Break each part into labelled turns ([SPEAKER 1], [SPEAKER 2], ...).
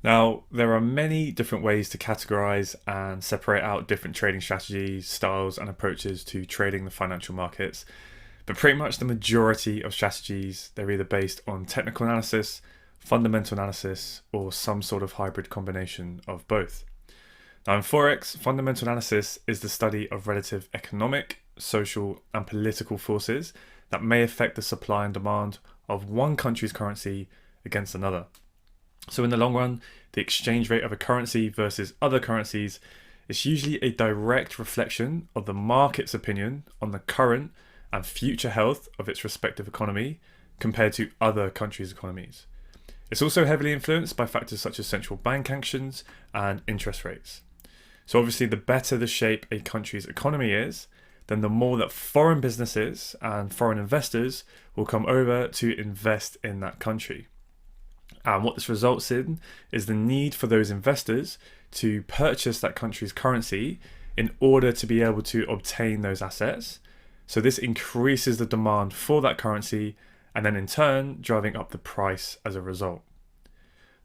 [SPEAKER 1] Now, there are many different ways to categorize and separate out different trading strategies, styles, and approaches to trading the financial markets. But pretty much the majority of strategies, they're either based on technical analysis, fundamental analysis, or some sort of hybrid combination of both. Now, in Forex, fundamental analysis is the study of relative economic, social, and political forces that may affect the supply and demand of one country's currency against another. So, in the long run, the exchange rate of a currency versus other currencies is usually a direct reflection of the market's opinion on the current and future health of its respective economy compared to other countries' economies. It's also heavily influenced by factors such as central bank actions and interest rates. So obviously, the better the shape a country's economy is, then the more that foreign businesses and foreign investors will come over to invest in that country. And what this results in is the need for those investors to purchase that country's currency in order to be able to obtain those assets. So this increases the demand for that currency and then in turn driving up the price as a result.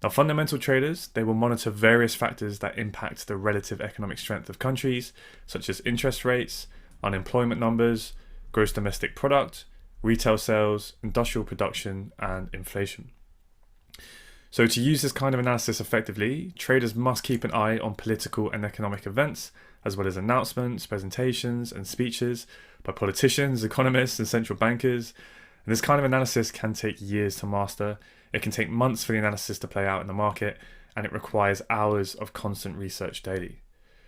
[SPEAKER 1] Now, fundamental traders, they will monitor various factors that impact the relative economic strength of countries, such as interest rates, unemployment numbers, gross domestic product, retail sales, industrial production, and inflation. So to use this kind of analysis effectively, traders must keep an eye on political and economic events, as well as announcements, presentations, and speeches by politicians, economists, and central bankers. And this kind of analysis can take years to master. It can take months for the analysis to play out in the market, and it requires hours of constant research daily.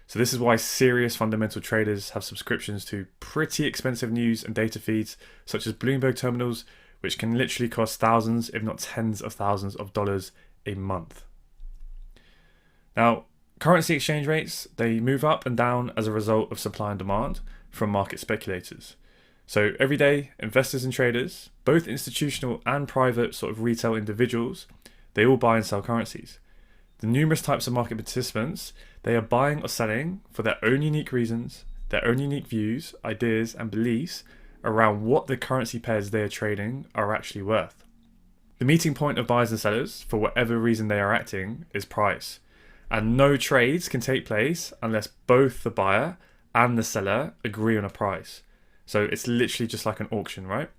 [SPEAKER 1] So this is why serious fundamental traders have subscriptions to pretty expensive news and data feeds, such as Bloomberg terminals, which can literally cost thousands, if not tens of thousands of dollars a month. Now, currency exchange rates, they move up and down as a result of supply and demand from market speculators. So every day, investors and traders, both institutional and private sort of retail individuals, they all buy and sell currencies. The numerous types of market participants, they are buying or selling for their own unique reasons, their own unique views, ideas, and beliefs around what the currency pairs they are trading are actually worth. The meeting point of buyers and sellers, for whatever reason they are acting, is price. And no trades can take place unless both the buyer and the seller agree on a price. So it's literally just like an auction, right?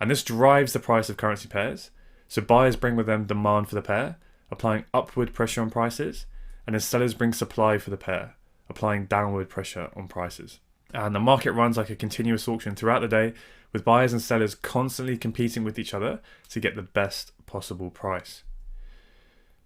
[SPEAKER 1] And this drives the price of currency pairs. So buyers bring with them demand for the pair, applying upward pressure on prices, and then sellers bring supply for the pair, applying downward pressure on prices. And the market runs like a continuous auction throughout the day, with buyers and sellers constantly competing with each other to get the best possible price.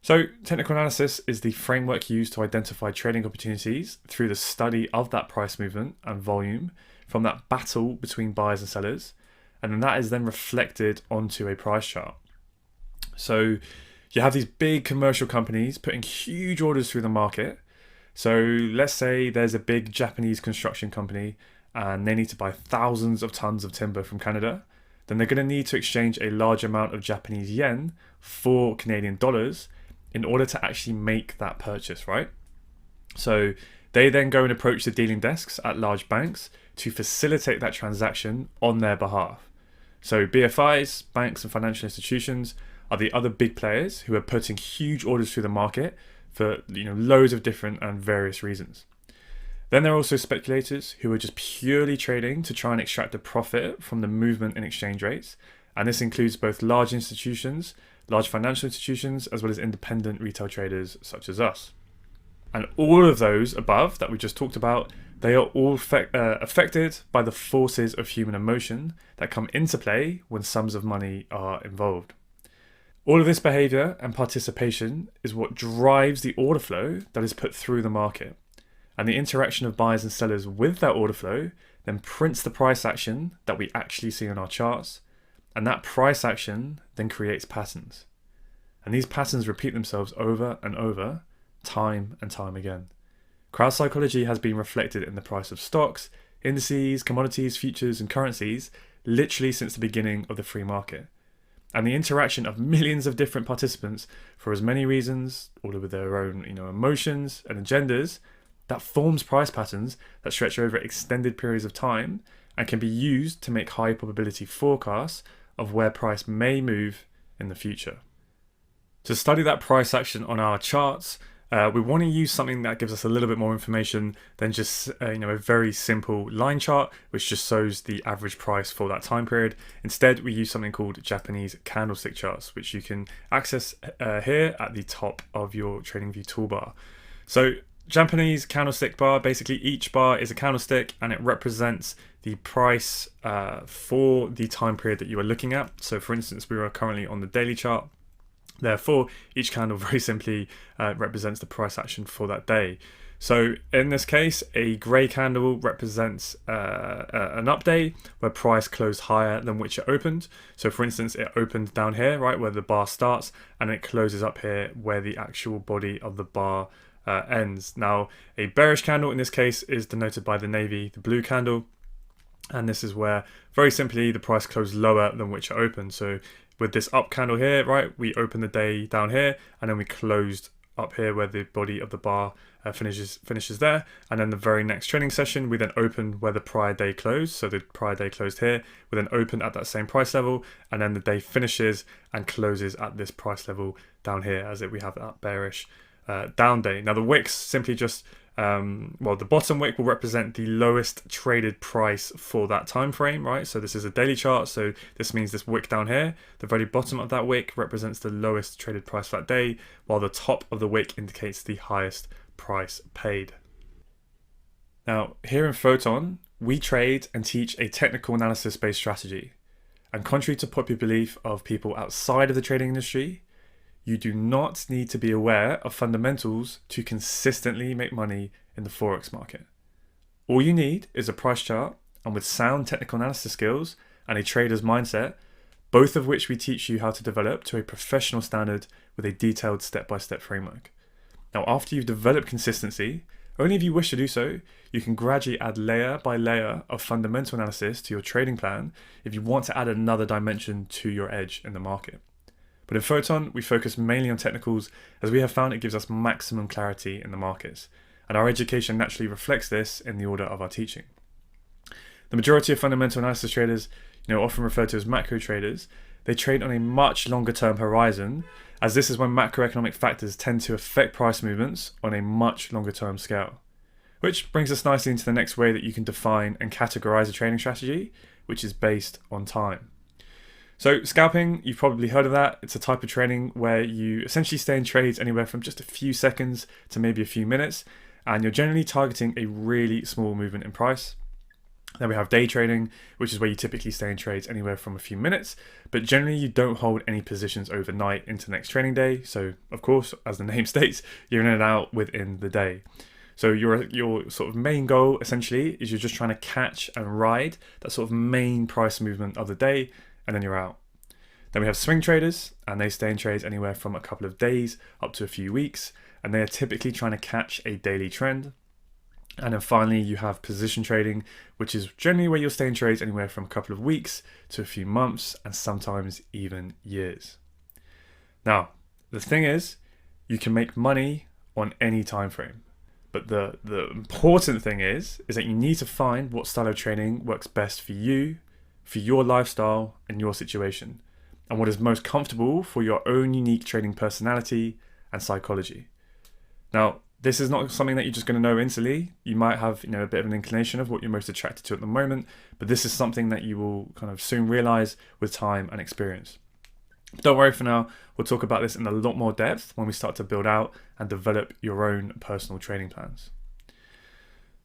[SPEAKER 1] So technical analysis is the framework used to identify trading opportunities through the study of that price movement and volume from that battle between buyers and sellers, and then that is then reflected onto a price chart. So you have these big commercial companies putting huge orders through the market. So let's say there's a big Japanese construction company and they need to buy thousands of tons of timber from Canada. Then they're going to need to exchange a large amount of Japanese yen for Canadian dollars in order to actually make that purchase, right? So they then go and approach the dealing desks at large banks to facilitate that transaction on their behalf. So BFIs, banks and financial institutions are the other big players who are putting huge orders through the market for loads of different and various reasons. Then there are also speculators who are just purely trading to try and extract a profit from the movement in exchange rates. And this includes both large institutions, large financial institutions, as well as independent retail traders such as us. And all of those above that we just talked about, they are all affected by the forces of human emotion that come into play when sums of money are involved. All of this behavior and participation is what drives the order flow that is put through the market. And the interaction of buyers and sellers with that order flow then prints the price action that we actually see on our charts. And that price action then creates patterns. And these patterns repeat themselves over and over, time and time again. Crowd psychology has been reflected in the price of stocks, indices, commodities, futures, and currencies literally since the beginning of the free market. And the interaction of millions of different participants for as many reasons, all with their own emotions and agendas, that forms price patterns that stretch over extended periods of time and can be used to make high probability forecasts of where price may move in the future. To study that price action on our charts, we want to use something that gives us a little bit more information than just a very simple line chart, which just shows the average price for that time period. Instead, we use something called Japanese candlestick charts, which you can access here at the top of your TradingView toolbar. So Japanese candlestick bar, basically each bar is a candlestick and it represents the price for the time period that you are looking at. So for instance, we are currently on the daily chart. Therefore, each candle very simply represents the price action for that day. So in this case, a grey candle represents an update where price closed higher than which it opened. So for instance, it opened down here, right, where the bar starts, and it closes up here where the actual body of the bar ends. Now, a bearish candle in this case is denoted by the navy, the blue candle. And this is where, very simply, the price closed lower than which it opened. So with this up candle here, right, we opened the day down here, and then we closed up here where the body of the bar finishes there. And then the very next trading session, we then opened where the prior day closed. So the prior day closed here. We then opened at that same price level, and then the day finishes and closes at this price level down here, as if we have that bearish down day. Now the wicks simply just the bottom wick will represent the lowest traded price for that time frame, right? So this is a daily chart, so this means this wick down here, the very bottom of that wick represents the lowest traded price for that day, while the top of the wick indicates the highest price paid. Now, here in Photon, we trade and teach a technical analysis-based strategy. And contrary to popular belief of people outside of the trading industry, you do not need to be aware of fundamentals to consistently make money in the Forex market. All you need is a price chart, and with sound technical analysis skills and a trader's mindset, both of which we teach you how to develop to a professional standard with a detailed step-by-step framework. Now, after you've developed consistency, only if you wish to do so, you can gradually add layer by layer of fundamental analysis to your trading plan if you want to add another dimension to your edge in the market. But in Photon, we focus mainly on technicals, as we have found it gives us maximum clarity in the markets. And our education naturally reflects this in the order of our teaching. The majority of fundamental analysis traders, often referred to as macro traders, they trade on a much longer term horizon, as this is when macroeconomic factors tend to affect price movements on a much longer term scale. Which brings us nicely into the next way that you can define and categorize a trading strategy, which is based on time. So scalping, you've probably heard of that. It's a type of trading where you essentially stay in trades anywhere from just a few seconds to maybe a few minutes, and you're generally targeting a really small movement in price. Then we have day trading, which is where you typically stay in trades anywhere from a few minutes, but generally you don't hold any positions overnight into the next trading day. So of course, as the name states, you're in and out within the day. So your sort of main goal essentially is you're just trying to catch and ride that sort of main price movement of the day, and then you're out. Then we have swing traders, and they stay in trades anywhere from a couple of days up to a few weeks, and they are typically trying to catch a daily trend. And then finally, you have position trading, which is generally where you'll stay in trades anywhere from a couple of weeks to a few months, and sometimes even years. Now, the thing is, you can make money on any time frame. But the important thing is that you need to find what style of trading works best for you, for your lifestyle and your situation, and what is most comfortable for your own unique trading personality and psychology. Now, this is not something that you're just going to know instantly. You might have a bit of an inclination of what you're most attracted to at the moment, but this is something that you will kind of soon realize with time and experience. Don't worry for now, we'll talk about this in a lot more depth when we start to build out and develop your own personal trading plans.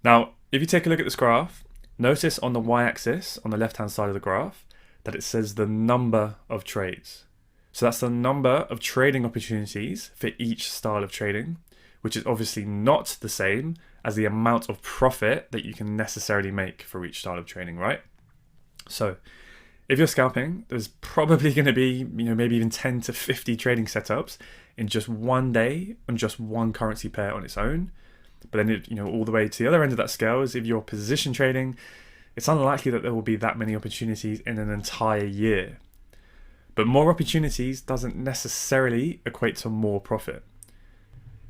[SPEAKER 1] Now, if you take a look at this graph, notice on the y-axis, on the left-hand side of the graph, that it says the number of trades. So that's the number of trading opportunities for each style of trading, which is obviously not the same as the amount of profit that you can necessarily make for each style of trading, right? So if you're scalping, there's probably going to be, maybe even 10 to 50 trading setups in just one day on just one currency pair on its own. But then, all the way to the other end of that scale is if you're position trading, it's unlikely that there will be that many opportunities in an entire year. But more opportunities doesn't necessarily equate to more profit.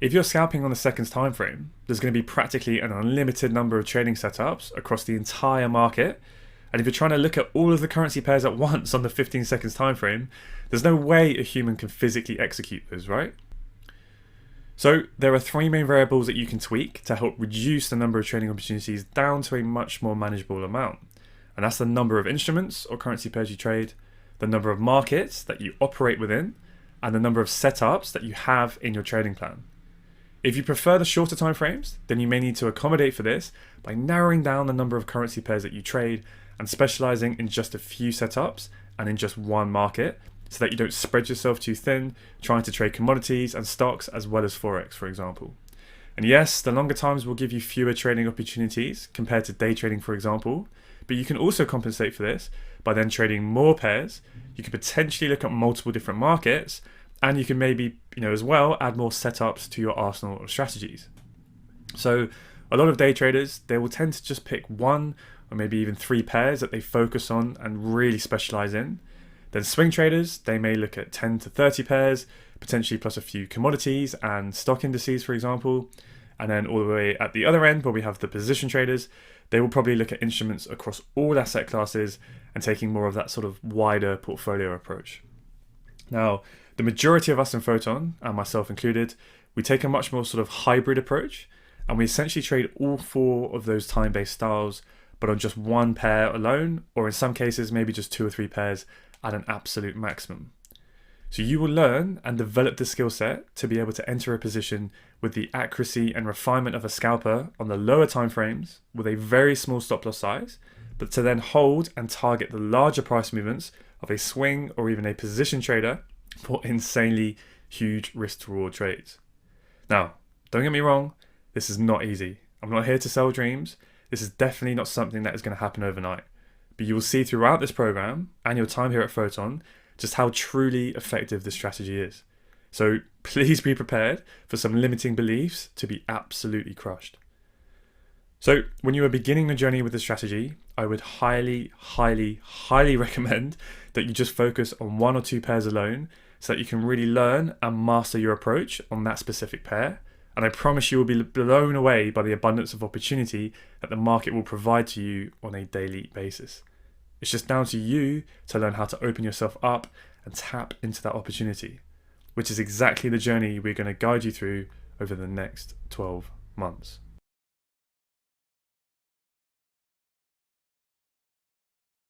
[SPEAKER 1] If you're scalping on the seconds time frame, there's going to be practically an unlimited number of trading setups across the entire market, And if you're trying to look at all of the currency pairs at once on the 15 seconds time frame, there's no way a human can physically execute those, right? So there are three main variables that you can tweak to help reduce the number of trading opportunities down to a much more manageable amount. And that's the number of instruments or currency pairs you trade, the number of markets that you operate within, and the number of setups that you have in your trading plan. If you prefer the shorter time frames, then you may need to accommodate for this by narrowing down the number of currency pairs that you trade and specializing in just a few setups and in just one market, so that you don't spread yourself too thin trying to trade commodities and stocks as well as Forex, for example. And yes, the longer times will give you fewer trading opportunities compared to day trading, for example, but you can also compensate for this by then trading more pairs. You could potentially look at multiple different markets, and you can maybe, as well, add more setups to your arsenal of strategies. So a lot of day traders, they will tend to just pick one or maybe even three pairs that they focus on and really specialize in. Then swing traders, they may look at 10 to 30 pairs, potentially plus a few commodities and stock indices, for example. And then all the way at the other end, where we have the position traders, they will probably look at instruments across all asset classes and taking more of that sort of wider portfolio approach. Now, the majority of us in Photon, and myself included, we take a much more sort of hybrid approach, and we essentially trade all four of those time-based styles, but on just one pair alone, or in some cases, maybe just 2 or 3 pairs at an absolute maximum. So you will learn and develop the skill set to be able to enter a position with the accuracy and refinement of a scalper on the lower time frames with a very small stop loss size, but to then hold and target the larger price movements of a swing or even a position trader for insanely huge risk to reward trades. Now, don't get me wrong, this is not easy. I'm not here to sell dreams. This is definitely not something that is going to happen overnight. But you will see throughout this program and your time here at Photon just how truly effective this strategy is. So please be prepared for some limiting beliefs to be absolutely crushed. So when you are beginning the journey with this strategy, I would highly recommend that you just focus on 1 or 2 pairs alone so that you can really learn and master your approach on that specific pair. And I promise you will be blown away by the abundance of opportunity that the market will provide to you on a daily basis. It's just down to you to learn how to open yourself up and tap into that opportunity, which is exactly the journey we're going to guide you through over the next 12 months.